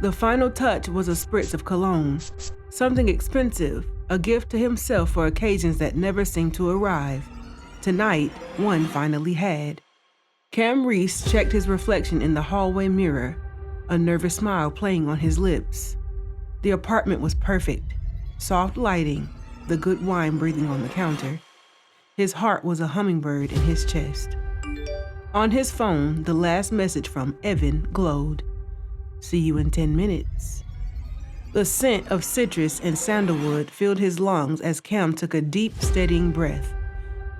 The final touch was a spritz of cologne, something expensive, a gift to himself for occasions that never seemed to arrive. Tonight, one finally had. Cam Reese checked his reflection in the hallway mirror, a nervous smile playing on his lips. The apartment was perfect. Soft lighting, the good wine breathing on the counter. His heart was a hummingbird in his chest. On his phone, the last message from Evan glowed. See you in 10 minutes. The scent of citrus and sandalwood filled his lungs as Cam took a deep, steadying breath.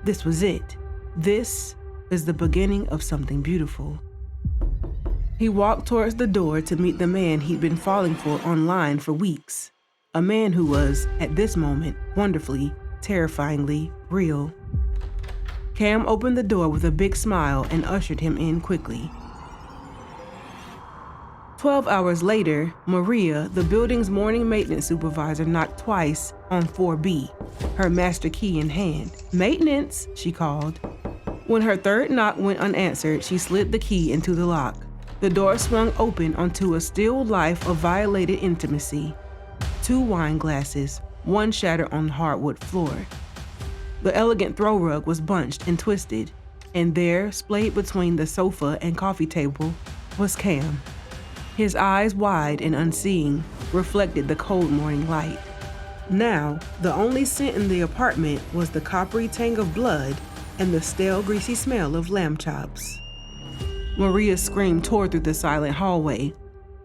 This was it. This is the beginning of something beautiful. He walked towards the door to meet the man he'd been falling for online for weeks. A man who was, at this moment, wonderfully, terrifyingly real. Cam opened the door with a big smile and ushered him in quickly. 12 hours later, Maria, the building's morning maintenance supervisor, knocked twice on 4B, her master key in hand. "Maintenance," she called. When her third knock went unanswered, she slid the key into the lock. The door swung open onto a still life of violated intimacy. 2 wine glasses, one shattered on the hardwood floor. The elegant throw rug was bunched and twisted, and there, splayed between the sofa and coffee table, was Cam. His eyes wide and unseeing, reflected the cold morning light. Now, the only scent in the apartment was the coppery tang of blood and the stale, greasy smell of lamb chops. Maria's scream tore through the silent hallway,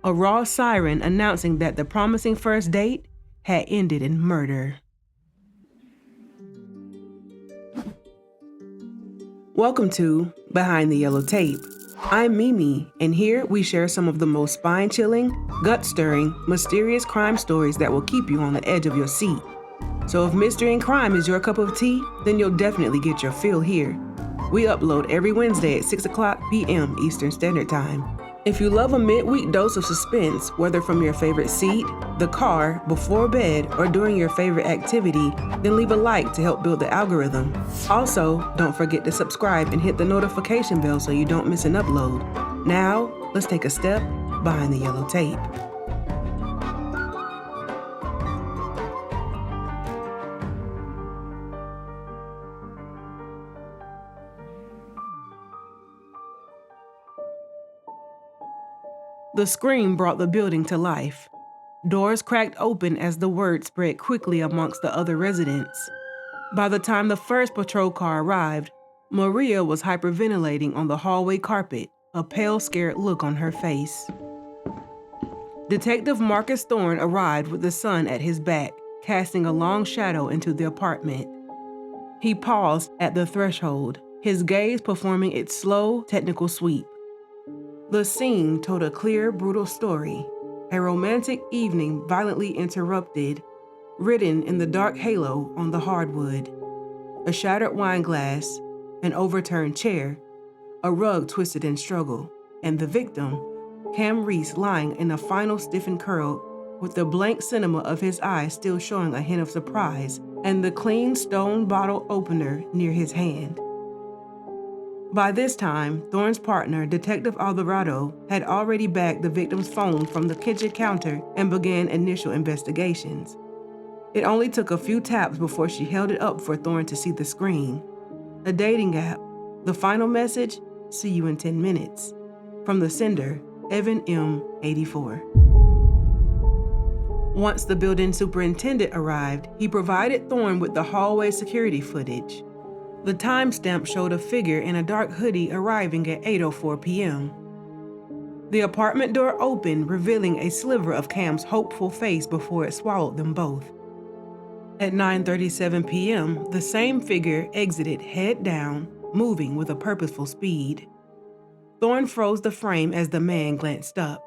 a raw siren announcing that the promising first date had ended in murder. Welcome to Behind the Yellow Tape. I'm Mimi, and here we share some of the most spine-chilling, gut-stirring, mysterious crime stories that will keep you on the edge of your seat. So if mystery and crime is your cup of tea, then you'll definitely get your fill here. We upload every Wednesday at 6 p.m. Eastern Standard Time. If you love a midweek dose of suspense, whether from your favorite seat, the car, before bed, or during your favorite activity, then leave a like to help build the algorithm. Also, don't forget to subscribe and hit the notification bell so you don't miss an upload. Now, let's take a step behind the yellow tape. The scream brought the building to life. Doors cracked open as the word spread quickly amongst the other residents. By the time the first patrol car arrived, Maria was hyperventilating on the hallway carpet, a pale, scared look on her face. Detective Marcus Thorne arrived with the sun at his back, casting a long shadow into the apartment. He paused at the threshold, his gaze performing its slow, technical sweep. The scene told a clear, brutal story, a romantic evening violently interrupted, written in the dark halo on the hardwood. A shattered wine glass, an overturned chair, a rug twisted in struggle, and the victim, Cam Reese, lying in a final stiffened curl, with the blank cinema of his eyes still showing a hint of surprise, and the clean stone bottle opener near his hand. By this time, Thorne's partner, Detective Alvarado, had already bagged the victim's phone from the kitchen counter and began initial investigations. It only took a few taps before she held it up for Thorne to see the screen. A dating app. The final message, "See you in 10 minutes." From the sender, Evan M. 84. Once the building superintendent arrived, he provided Thorne with the hallway security footage. The timestamp showed a figure in a dark hoodie arriving at 8:04 p.m. The apartment door opened, revealing a sliver of Cam's hopeful face before it swallowed them both. At 9:37 p.m., the same figure exited head down, moving with a purposeful speed. Thorne froze the frame as the man glanced up.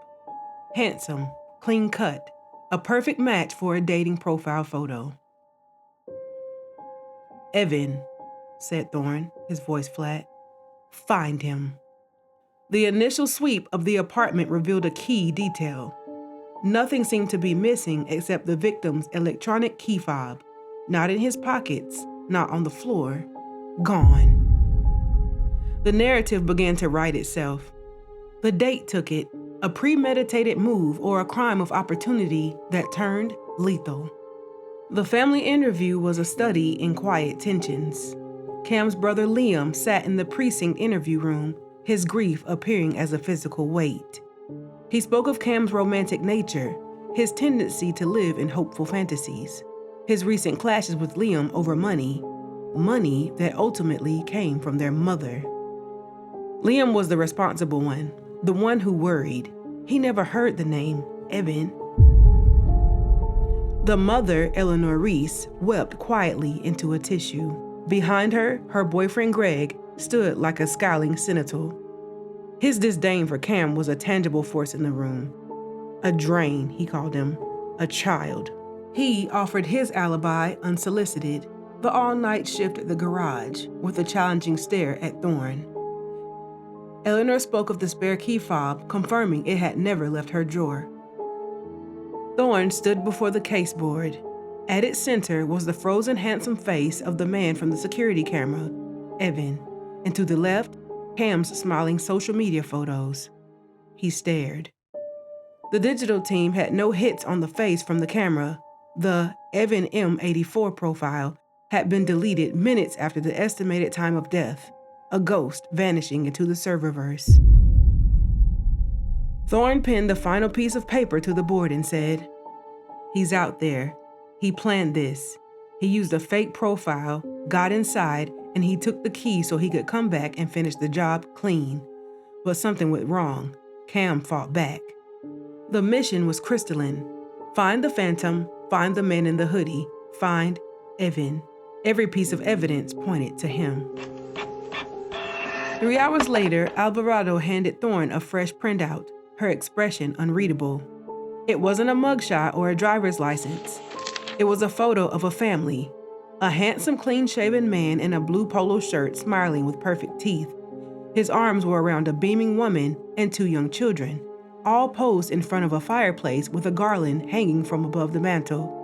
Handsome, clean cut, a perfect match for a dating profile photo. "Evan," said Thorne, his voice flat. "Find him." The initial sweep of the apartment revealed a key detail. Nothing seemed to be missing except the victim's electronic key fob. Not in his pockets, not on the floor. Gone. The narrative began to write itself. The date took it, a premeditated move or a crime of opportunity that turned lethal. The family interview was a study in quiet tensions. Cam's brother Liam sat in the precinct interview room, his grief appearing as a physical weight. He spoke of Cam's romantic nature, his tendency to live in hopeful fantasies, his recent clashes with Liam over money that ultimately came from their mother. Liam was the responsible one, the one who worried. He never heard the name Evan. The mother, Eleanor Reese, wept quietly into a tissue. Behind her, her boyfriend Greg stood like a scowling sentinel. His disdain for Cam was a tangible force in the room. A drain, he called him, a child. He offered his alibi unsolicited, the all-night shift at the garage, with a challenging stare at Thorne. Eleanor spoke of the spare key fob, confirming it had never left her drawer. Thorne stood before the caseboard. At its center was the frozen, handsome face of the man from the security camera, Evan, and to the left, Cam's smiling social media photos. He stared. The digital team had no hits on the face from the camera. The Evan M84 profile had been deleted minutes after the estimated time of death, a ghost vanishing into the serververse. Thorne pinned the final piece of paper to the board and said, "He's out there. He planned this. He used a fake profile, got inside, and he took the key so he could come back and finish the job clean. But something went wrong. Cam fought back. The mission was crystalline. Find the Phantom, find the man in the hoodie, find Evan." Every piece of evidence pointed to him. 3 hours later, Alvarado handed Thorne a fresh printout, her expression unreadable. It wasn't a mugshot or a driver's license. It was a photo of a family. A handsome, clean-shaven man in a blue polo shirt smiling with perfect teeth. His arms were around a beaming woman and 2 young children, all posed in front of a fireplace with a garland hanging from above the mantel.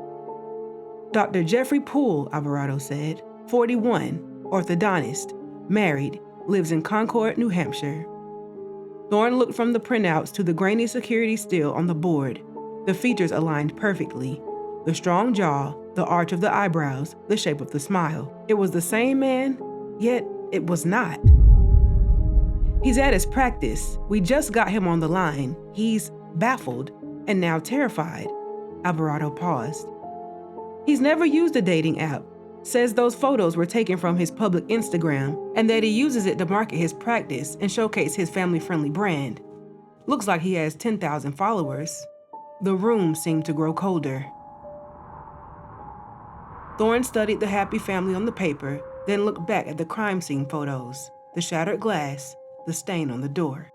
Dr. Jeffrey Poole, Alvarado said, 41, orthodontist, married, lives in Concord, New Hampshire. Thorne looked from the printouts to the grainy security still on the board. The features aligned perfectly. The strong jaw, the arch of the eyebrows, the shape of the smile. It was the same man, yet it was not. "He's at his practice. We just got him on the line. He's baffled and now terrified." Alvarado paused. "He's never used a dating app. Says those photos were taken from his public Instagram and that he uses it to market his practice and showcase his family-friendly brand. Looks like he has 10,000 followers." The room seemed to grow colder. Thorne studied the happy family on the paper, then looked back at the crime scene photos, the shattered glass, the stain on the door.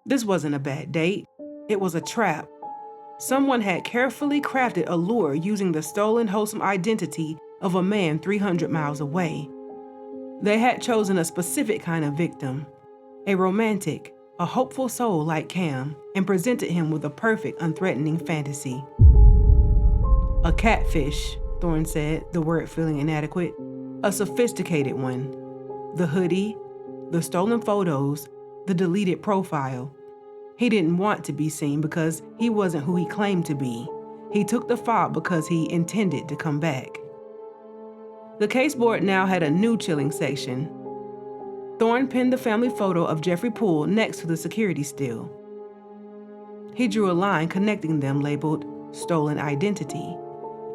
This wasn't a bad date. It was a trap. Someone had carefully crafted a lure using the stolen, wholesome identity of a man 300 miles away. They had chosen a specific kind of victim, a romantic, a hopeful soul like Cam, and presented him with a perfect, unthreatening fantasy. "A catfish," Thorne said, the word feeling inadequate. "A sophisticated one. The hoodie, the stolen photos, the deleted profile. He didn't want to be seen because he wasn't who he claimed to be. He took the fob because he intended to come back." The caseboard now had a new chilling section. Thorne pinned the family photo of Jeffrey Poole next to the security still. He drew a line connecting them labeled "Stolen Identity."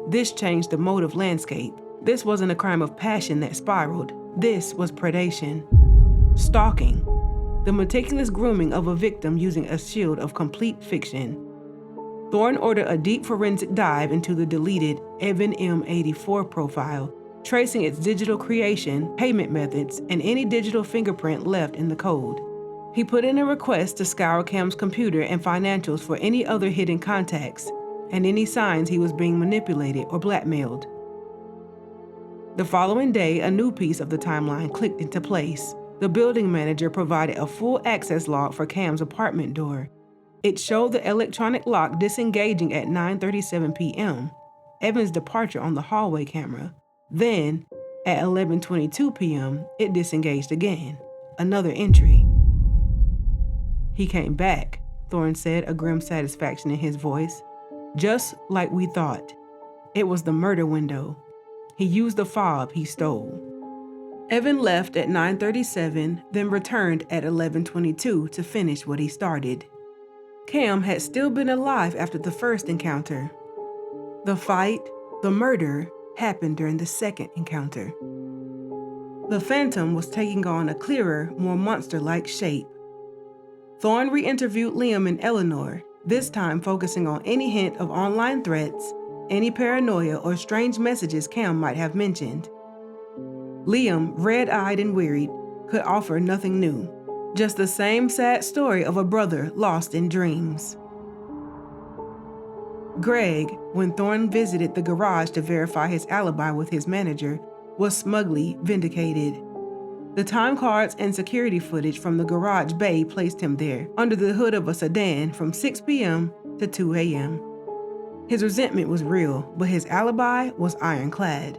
This changed the motive landscape. This wasn't a crime of passion that spiraled. This was predation. Stalking. The meticulous grooming of a victim using a shield of complete fiction. Thorne ordered a deep forensic dive into the deleted Evan M84 profile, tracing its digital creation, payment methods, and any digital fingerprint left in the code. He put in a request to scour Cam's computer and financials for any other hidden contacts and any signs he was being manipulated or blackmailed. The following day, a new piece of the timeline clicked into place. The building manager provided a full access log for Cam's apartment door. It showed the electronic lock disengaging at 9:37 p.m., Evan's departure on the hallway camera. Then, at 11:22 p.m., it disengaged again. Another entry. "He came back," Thorne said, a grim satisfaction in his voice. "Just like we thought. It was the murder window. He used the fob he stole." Evan left at 9:37, then returned at 11:22 to finish what he started. Cam had still been alive after the first encounter. The fight, the murder, happened during the second encounter. The Phantom was taking on a clearer, more monster-like shape. Thorne re-interviewed Liam and Eleanor, this time focusing on any hint of online threats, any paranoia or strange messages Cam might have mentioned. Liam, red-eyed and wearied, could offer nothing new, just the same sad story of a brother lost in dreams. Greg, when Thorne visited the garage to verify his alibi with his manager, was smugly vindicated. The time cards and security footage from the garage bay placed him there, under the hood of a sedan from 6 p.m. to 2 a.m. His resentment was real, but his alibi was ironclad.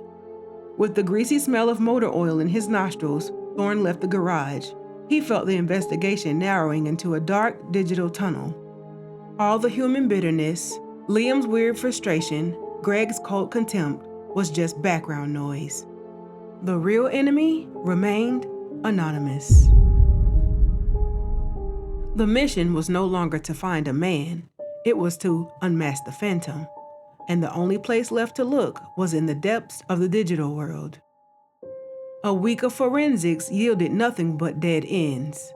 With the greasy smell of motor oil in his nostrils, Thorne left the garage. He felt the investigation narrowing into a dark digital tunnel. All the human bitterness, Liam's weird frustration, Greg's cold contempt was just background noise. The real enemy remained anonymous. The mission was no longer to find a man. It was to unmask the Phantom. And the only place left to look was in the depths of the digital world. A week of forensics yielded nothing but dead ends.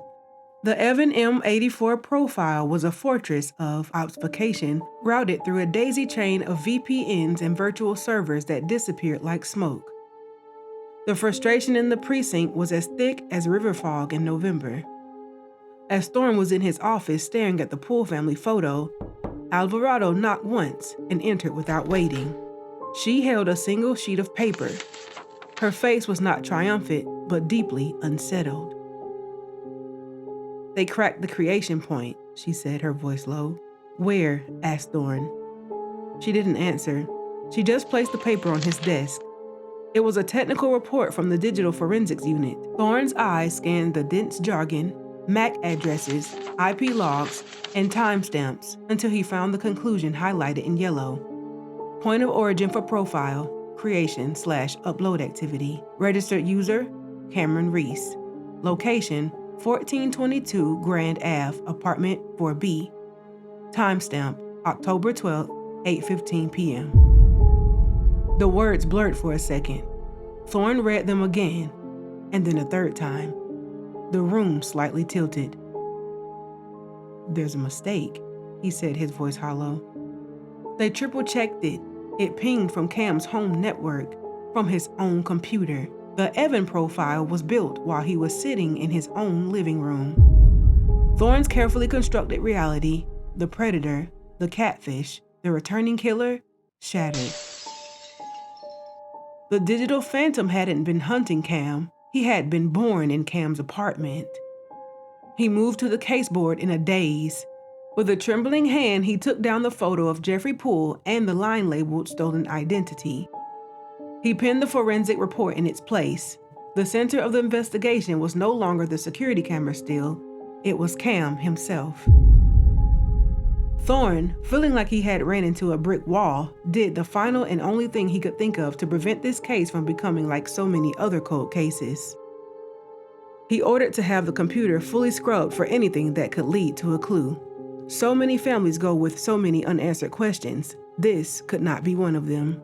The Evan M84 profile was a fortress of obfuscation routed through a daisy chain of VPNs and virtual servers that disappeared like smoke. The frustration in the precinct was as thick as river fog in November. As Thorne was in his office staring at the Poole family photo, Alvarado knocked once and entered without waiting. She held a single sheet of paper. Her face was not triumphant, but deeply unsettled. "They cracked the creation point," she said, her voice low. "Where?" asked Thorne. She didn't answer. She just placed the paper on his desk. It was a technical report from the digital forensics unit. Thorne's eyes scanned the dense jargon, MAC addresses, IP logs, and timestamps until he found the conclusion highlighted in yellow. Point of origin for profile, creation/upload activity. Registered user, Cameron Reese. Location, 1422 Grand Ave, apartment 4B. Timestamp, October 12th, 8:15 p.m. The words blurred for a second. Thorne read them again, and then a third time. The room slightly tilted. "There's a mistake," he said, his voice hollow. They triple-checked it. It pinged from Cam's home network, from his own computer. The Evan profile was built while he was sitting in his own living room. Thorne's carefully constructed reality, the predator, the catfish, the returning killer, shattered. The digital Phantom hadn't been hunting Cam. He had been born in Cam's apartment. He moved to the caseboard in a daze. With a trembling hand, he took down the photo of Jeffrey Poole and the line labeled stolen identity. He pinned the forensic report in its place. The center of the investigation was no longer the security camera still. It was Cam himself. Thorne, feeling like he had ran into a brick wall, did the final and only thing he could think of to prevent this case from becoming like so many other cold cases. He ordered to have the computer fully scrubbed for anything that could lead to a clue. So many families go with so many unanswered questions. This could not be one of them.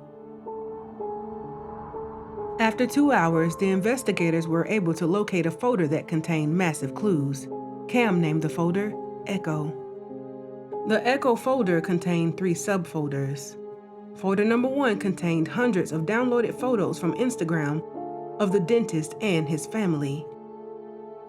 After 2 hours, the investigators were able to locate a folder that contained massive clues. Cam named the folder Echo. The Echo folder contained 3 subfolders. Folder number 1 contained hundreds of downloaded photos from Instagram of the dentist and his family.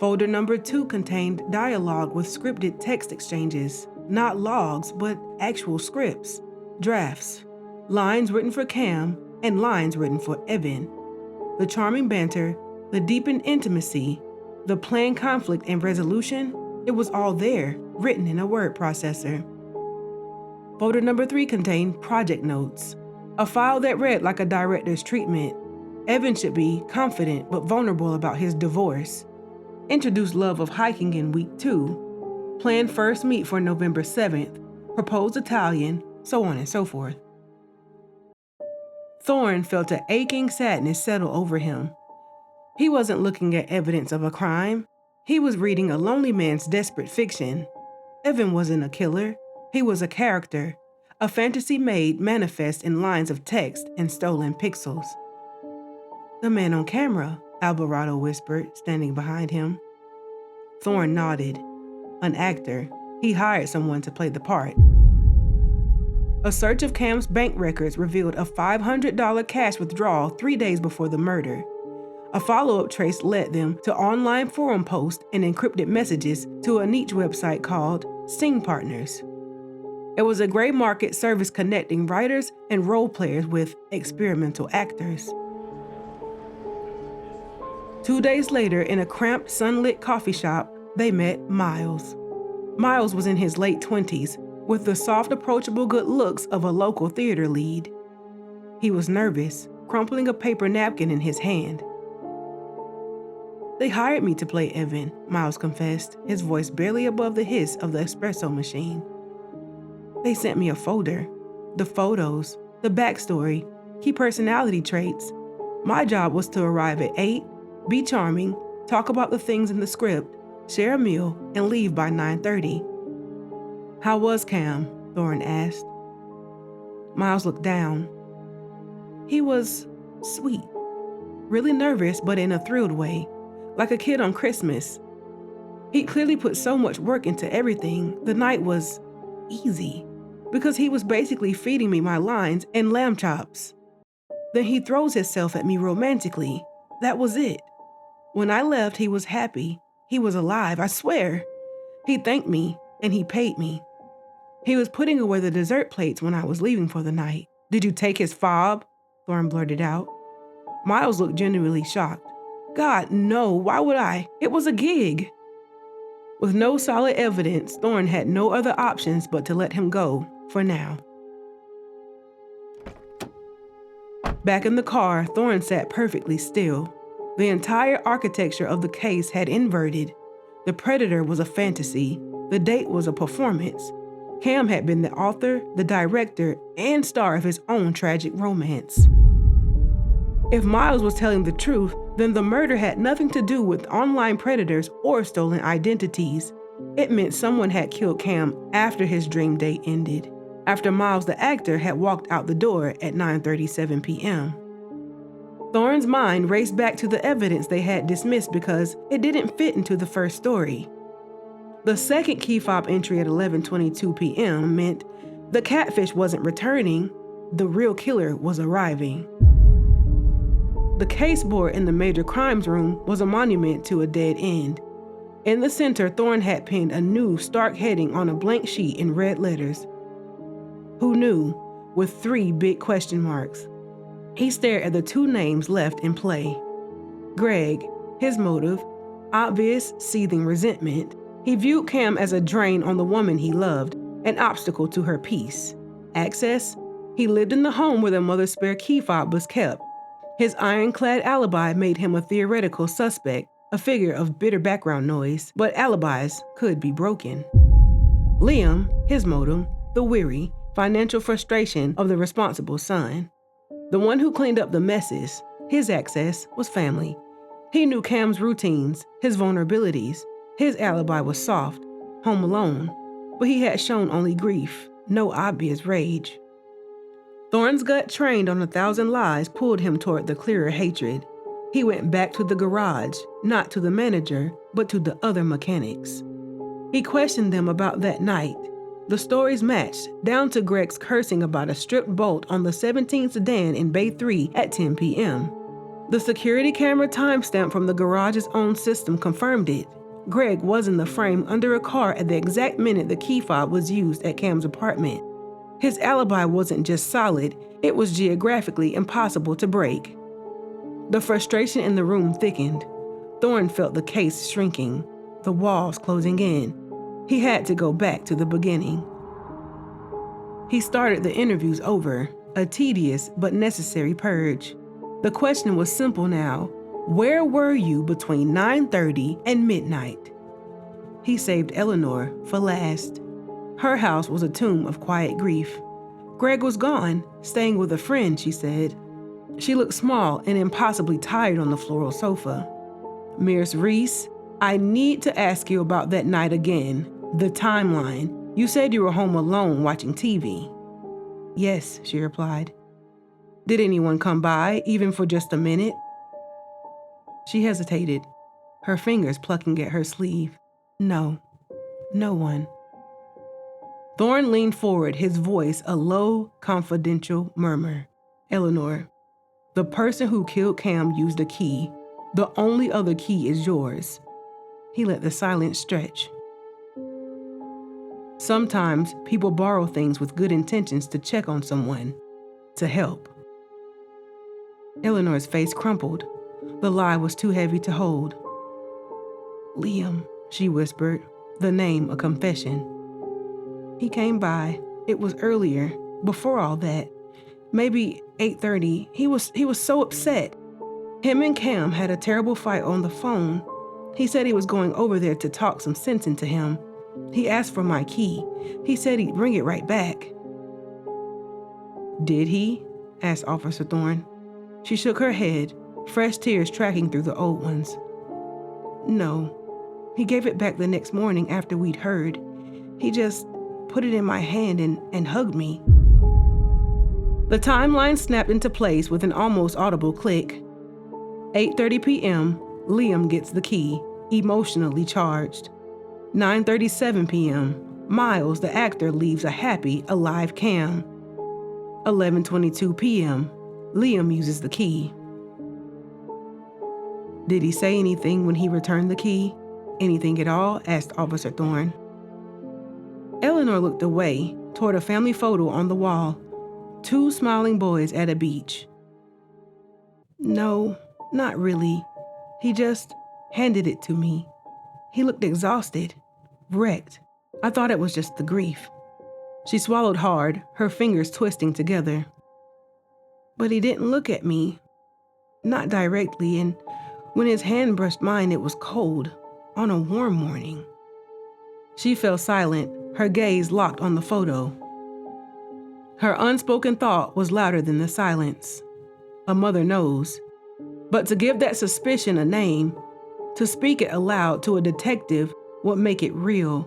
Folder number 2 contained dialogue with scripted text exchanges, not logs, but actual scripts, drafts, lines written for Cam and lines written for Evan. The charming banter, the deepened intimacy, the planned conflict and resolution, it was all there, written in a word processor. Folder number 3 contained project notes, a file that read like a director's treatment. Evan should be confident but vulnerable about his divorce. Introduced love of hiking in week 2. planned first meet for November 7th, proposed Italian, so on and so forth. Thorne felt an aching sadness settle over him. He wasn't looking at evidence of a crime. He was reading a lonely man's desperate fiction. Evan wasn't a killer. He was a character, a fantasy made manifest in lines of text and stolen pixels. "The man on camera," Alvarado whispered, standing behind him. Thorne nodded. An actor. He hired someone to play the part. A search of Cam's bank records revealed a $500 cash withdrawal 3 days before the murder. A follow-up trace led them to online forum posts and encrypted messages to a niche website called Sing Partners. It was a gray market service connecting writers and role players with experimental actors. 2 days later, in a cramped, sunlit coffee shop, they met Miles. Miles was in his late 20s, with the soft, approachable good looks of a local theater lead. He was nervous, crumpling a paper napkin in his hand. "They hired me to play Evan," Miles confessed, his voice barely above the hiss of the espresso machine. "They sent me a folder. The photos, the backstory, key personality traits. My job was to arrive at 8, be charming, talk about the things in the script, share a meal, and leave by 9:30. "How was Cam?" Thorne asked. Miles looked down. He was sweet. Really nervous, but in a thrilled way, like a kid on Christmas. He'd clearly put so much work into everything. The night was easy, because he was basically feeding me my lines and lamb chops. Then he throws himself at me romantically. That was it. When I left, he was happy. He was alive, I swear. He thanked me, and he paid me. He was putting away the dessert plates when I was leaving for the night. "Did you take his fob?" Thorne blurted out. Miles looked genuinely shocked. "God, no, why would I? It was a gig." With no solid evidence, Thorne had no other options but to let him go, for now. Back in the car, Thorne sat perfectly still. The entire architecture of the case had inverted. The predator was a fantasy. The date was a performance. Cam had been the author, the director, and star of his own tragic romance. If Miles was telling the truth, then the murder had nothing to do with online predators or stolen identities. It meant someone had killed Cam after his dream date ended, after Miles the actor had walked out the door at 9:37 p.m. Thorne's mind raced back to the evidence they had dismissed because it didn't fit into the first story. The second key fob entry at 11:22 p.m. meant the Catfish wasn't returning, the real killer was arriving. The case board in the major crimes room was a monument to a dead end. In the center, Thorne had pinned a new, stark heading on a blank sheet in red letters. "Who knew?" with 3 big question marks. He stared at the 2 names left in play. Greg, his motive, obvious, seething resentment. He viewed Cam as a drain on the woman he loved, an obstacle to her peace. Access? He lived in the home where their mother's spare key fob was kept. His ironclad alibi made him a theoretical suspect, a figure of bitter background noise, but alibis could be broken. Liam, his motive, the weary, financial frustration of the responsible son. The one who cleaned up the messes. His access was family. He knew Cam's routines, his vulnerabilities. His alibi was soft, home alone, but he had shown only grief, no obvious rage. Thorne's gut, trained on 1,000 lies, pulled him toward the clearer hatred. He went back to the garage, not to the manager, but to the other mechanics. He questioned them about that night. The stories matched, down to Greg's cursing about a stripped bolt on the 17 sedan in Bay 3 at 10 p.m. The security camera timestamp from the garage's own system confirmed it. Greg was in the frame under a car at the exact minute the key fob was used at Cam's apartment. His alibi wasn't just solid, it was geographically impossible to break. The frustration in the room thickened. Thorne felt the case shrinking, the walls closing in. He had to go back to the beginning. He started the interviews over, a tedious but necessary purge. The question was simple now. Where were you between 9:30 and midnight? He saved Eleanor for last. Her house was a tomb of quiet grief. Greg was gone, staying with a friend, she said. She looked small and impossibly tired on the floral sofa. Miss Reese, I need to ask you about that night again. The timeline. You said you were home alone watching TV. Yes, she replied. Did anyone come by, even for just a minute? She hesitated, her fingers plucking at her sleeve. No one. Thorne leaned forward, his voice a low, confidential murmur. Eleanor, the person who killed Cam used a key. The only other key is yours. He let the silence stretch. Sometimes people borrow things with good intentions to check on someone, to help. Eleanor's face crumpled. The lie was too heavy to hold. Liam, she whispered, the name a confession. He came by. It was earlier, before all that. Maybe 8:30. He was so upset. Him and Cam had a terrible fight on the phone. He said he was going over there to talk some sense into him. He asked for my key. He said he'd bring it right back. Did he? Asked Officer Thorne. She shook her head, fresh tears tracking through the old ones. No. He gave it back the next morning after we'd heard. He just put it in my hand and hugged me. The timeline snapped into place with an almost audible click. 8:30 p.m., Liam gets the key, emotionally charged. 9:37 p.m., Miles, the actor, leaves a happy, alive Cam. 11:22 p.m., Liam uses the key. Did he say anything when he returned the key? Anything at all? Asked Officer Thorne. Eleanor looked away, toward a family photo on the wall. 2 smiling boys at a beach. No, not really. He just handed it to me. He looked exhausted, wrecked. I thought it was just the grief. She swallowed hard, her fingers twisting together. But he didn't look at me. Not directly, and when his hand brushed mine, it was cold, on a warm morning. She fell silent, her gaze locked on the photo. Her unspoken thought was louder than the silence. A mother knows. But to give that suspicion a name, to speak it aloud to a detective would make it real.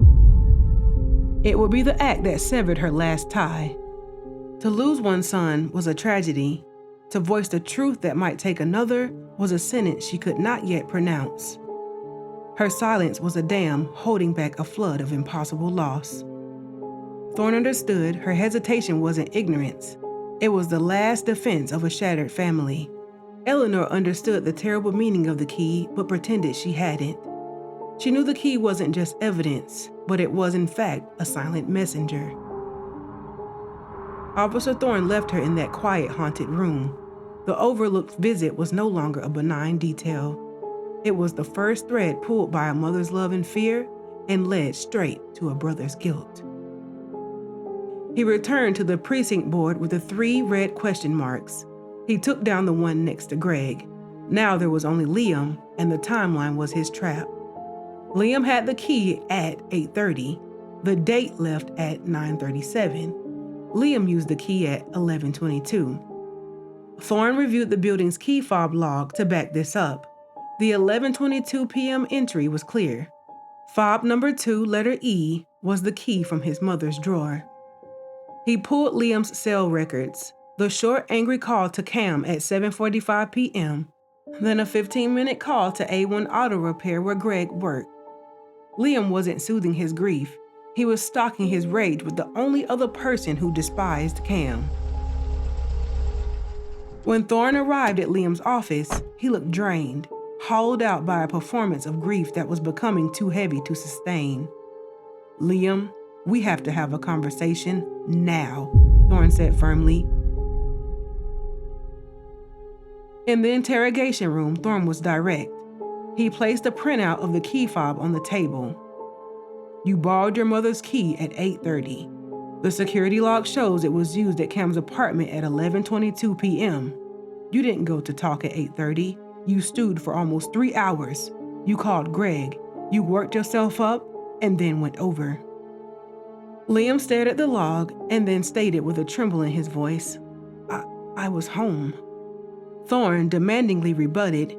It would be the act that severed her last tie. To lose one son was a tragedy. To voice the truth that might take another was a sentence she could not yet pronounce. Her silence was a dam holding back a flood of impossible loss. Thorne understood her hesitation wasn't ignorance. It was the last defense of a shattered family. Eleanor understood the terrible meaning of the key, but pretended she hadn't. She knew the key wasn't just evidence, but it was in fact a silent messenger. Officer Thorne left her in that quiet, haunted room. The overlooked visit was no longer a benign detail. It was the first thread pulled by a mother's love and fear and led straight to a brother's guilt. He returned to the precinct board with the 3 red question marks. He took down the one next to Greg. Now there was only Liam, and the timeline was his trap. Liam had the key at 8:30. The date left at 9:37. Liam used the key at 11:22. Thorne reviewed the building's key fob log to back this up. The 11:22 p.m. entry was clear. Fob number 2, letter E, was the key from his mother's drawer. He pulled Liam's cell records, the short, angry call to Cam at 7:45 p.m., then a 15-minute call to A1 Auto Repair where Greg worked. Liam wasn't soothing his grief. He was stalking his rage with the only other person who despised Cam. When Thorne arrived at Liam's office, he looked drained, hollowed out by a performance of grief that was becoming too heavy to sustain. Liam, we have to have a conversation now, Thorne said firmly. In the interrogation room, Thorne was direct. He placed a printout of the key fob on the table. You borrowed your mother's key at 8:30. The security log shows it was used at Cam's apartment at 11:22 p.m. You didn't go to talk at 8:30. You stewed for almost 3 hours. You called Greg. You worked yourself up. and then went over. Liam stared at the log and then stated with a tremble in his voice, I was home. Thorne demandingly rebutted,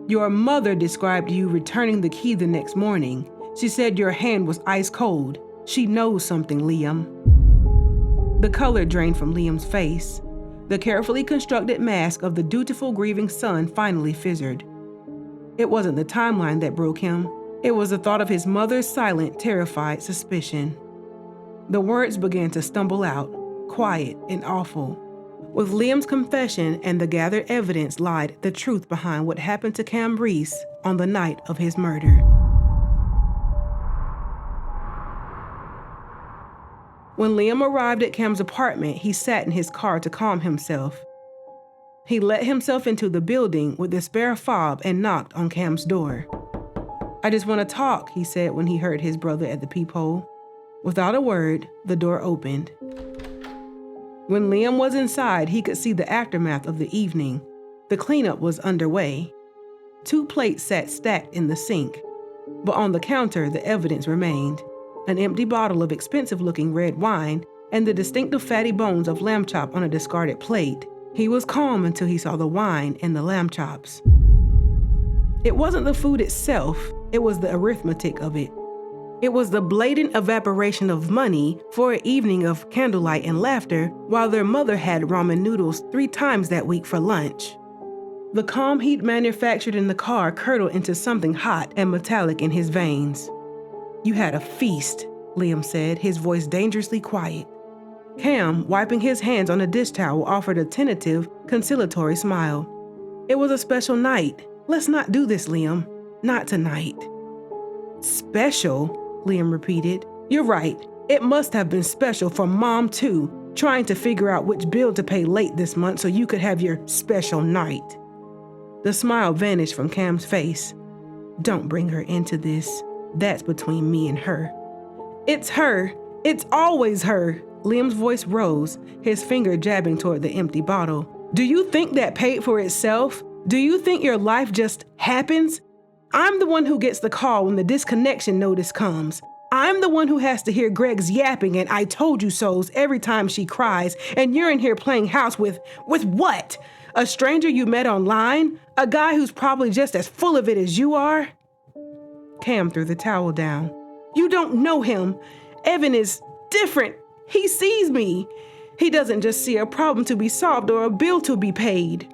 Your mother described you returning the key the next morning. She said your hand was ice cold. She knows something, Liam. The color drained from Liam's face. The carefully constructed mask of the dutiful grieving son finally fissured. It wasn't the timeline that broke him. It was the thought of his mother's silent, terrified suspicion. The words began to stumble out, quiet and awful. With Liam's confession and the gathered evidence lied the truth behind what happened to Cam Reese on the night of his murder. When Liam arrived at Cam's apartment, he sat in his car to calm himself. He let himself into the building with the spare fob and knocked on Cam's door. I just want to talk, he said when he heard his brother at the peephole. Without a word, the door opened. When Liam was inside, he could see the aftermath of the evening. The cleanup was underway. 2 plates sat stacked in the sink, but on the counter, the evidence remained. An empty bottle of expensive-looking red wine and the distinctive fatty bones of lamb chop on a discarded plate. He was calm until he saw the wine and the lamb chops. It wasn't the food itself, it was the arithmetic of it. It was the blatant evaporation of money for an evening of candlelight and laughter while their mother had ramen noodles 3 times that week for lunch. The calm heat manufactured in the car curdled into something hot and metallic in his veins. You had a feast, Liam said, his voice dangerously quiet. Cam, wiping his hands on a dish towel, offered a tentative, conciliatory smile. It was a special night. Let's not do this, Liam. Not tonight. Special? Liam repeated. You're right. It must have been special for Mom, too, trying to figure out which bill to pay late this month so you could have your special night. The smile vanished from Cam's face. Don't bring her into this. That's between me and her. It's her. It's always her. Liam's voice rose, his finger jabbing toward the empty bottle. Do you think that paid for itself? Do you think your life just happens? I'm the one who gets the call when the disconnection notice comes. I'm the one who has to hear Greg's yapping and I told you so's every time she cries, and you're in here playing house with what? A stranger you met online? A guy who's probably just as full of it as you are? Cam threw the towel down. You don't know him. Evan is different. He sees me. He doesn't just see a problem to be solved or a bill to be paid.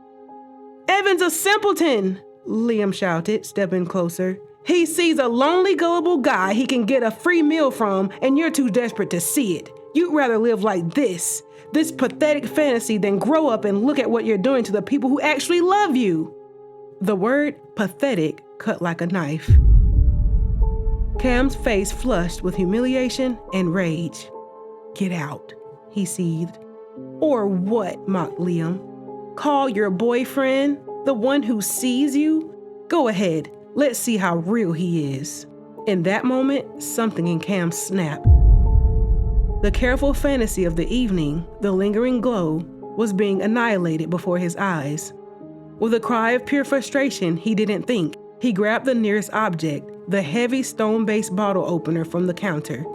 Evan's a simpleton, Liam shouted, stepping closer. He sees a lonely, gullible guy he can get a free meal from, and you're too desperate to see it. You'd rather live like this pathetic fantasy, than grow up and look at what you're doing to the people who actually love you. The word pathetic cut like a knife. Cam's face flushed with humiliation and rage. Get out, he seethed. Or what, mocked Liam? Call your boyfriend, the one who sees you? Go ahead, let's see how real he is. In that moment, something in Cam snapped. The careful fantasy of the evening, the lingering glow, was being annihilated before his eyes. With a cry of pure frustration, he didn't think. He grabbed the nearest object, the heavy stone-based bottle opener from the counter.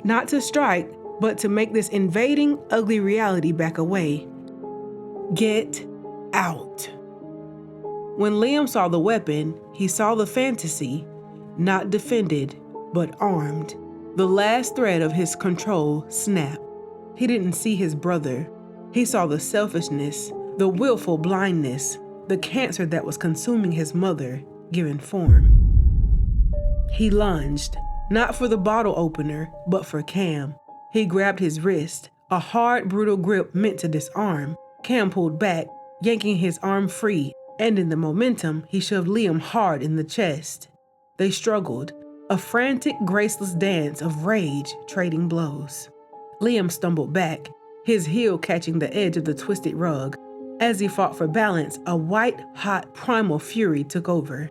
Not to strike, but to make this invading, ugly reality back away. Get out. When Liam saw the weapon, he saw the fantasy, not defended, but armed. The last thread of his control snapped. He didn't see his brother. He saw the selfishness, the willful blindness, the cancer that was consuming his mother, given form. He lunged, not for the bottle opener, but for Cam. He grabbed his wrist, a hard, brutal grip meant to disarm. Cam pulled back, yanking his arm free, and in the momentum, he shoved Liam hard in the chest. They struggled, a frantic, graceless dance of rage trading blows. Liam stumbled back, his heel catching the edge of the twisted rug. As he fought for balance, a white-hot primal fury took over.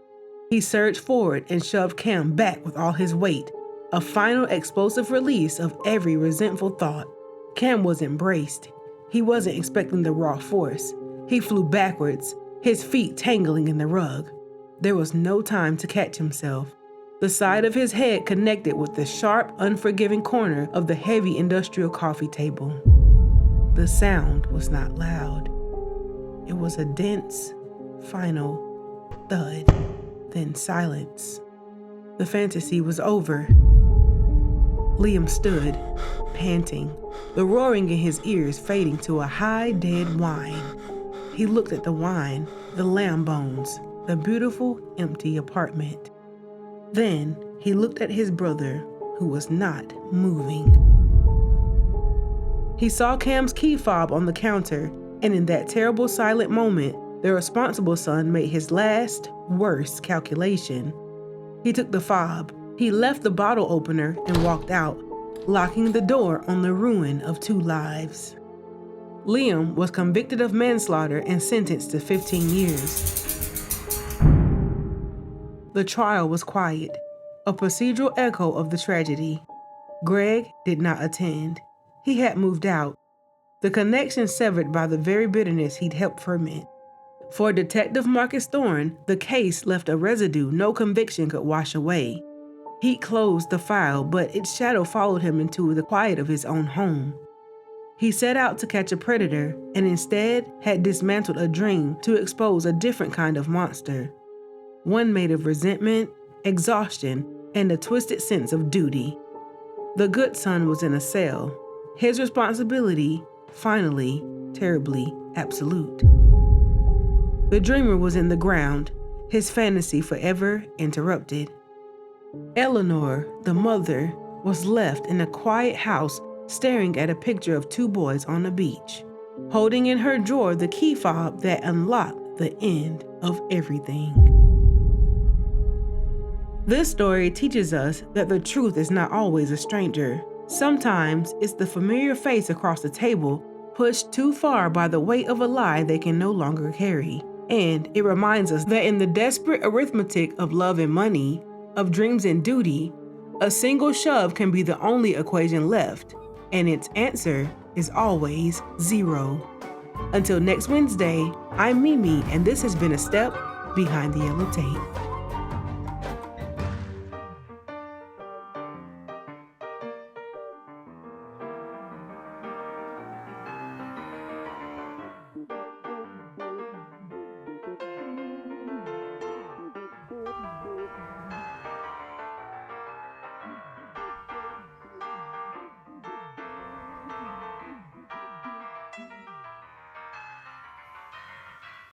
He surged forward and shoved Cam back with all his weight, a final explosive release of every resentful thought. Cam was embraced. He wasn't expecting the raw force. He flew backwards, his feet tangling in the rug. There was no time to catch himself. The side of his head connected with the sharp, unforgiving corner of the heavy industrial coffee table. The sound was not loud. It was a dense, final thud, then silence. The fantasy was over. Liam stood, panting, the roaring in his ears fading to a high, dead whine. He looked at the wine, the lamb bones, the beautiful, empty apartment. Then he looked at his brother, who was not moving. He saw Cam's key fob on the counter, and in that terrible silent moment, the responsible son made his last, worst calculation. He took the fob. He left the bottle opener and walked out, locking the door on the ruin of 2 lives. Liam was convicted of manslaughter and sentenced to 15 years. The trial was quiet, a procedural echo of the tragedy. Greg did not attend. He had moved out, the connection severed by the very bitterness he'd helped ferment. For Detective Marcus Thorne, the case left a residue no conviction could wash away. He'd closed the file, but its shadow followed him into the quiet of his own home. He set out to catch a predator and instead had dismantled a dream to expose a different kind of monster. One made of resentment, exhaustion, and a twisted sense of duty. The good son was in a cell, his responsibility, finally, terribly absolute. The dreamer was in the ground, his fantasy forever interrupted. Eleanor, the mother, was left in a quiet house staring at a picture of 2 boys on a beach, holding in her drawer the key fob that unlocked the end of everything. This story teaches us that the truth is not always a stranger. Sometimes it's the familiar face across the table, pushed too far by the weight of a lie they can no longer carry. And it reminds us that in the desperate arithmetic of love and money, of dreams and duty, a single shove can be the only equation left, and its answer is always 0. Until next Wednesday, I'm Mimi, and this has been A Step Behind the Yellow Tape.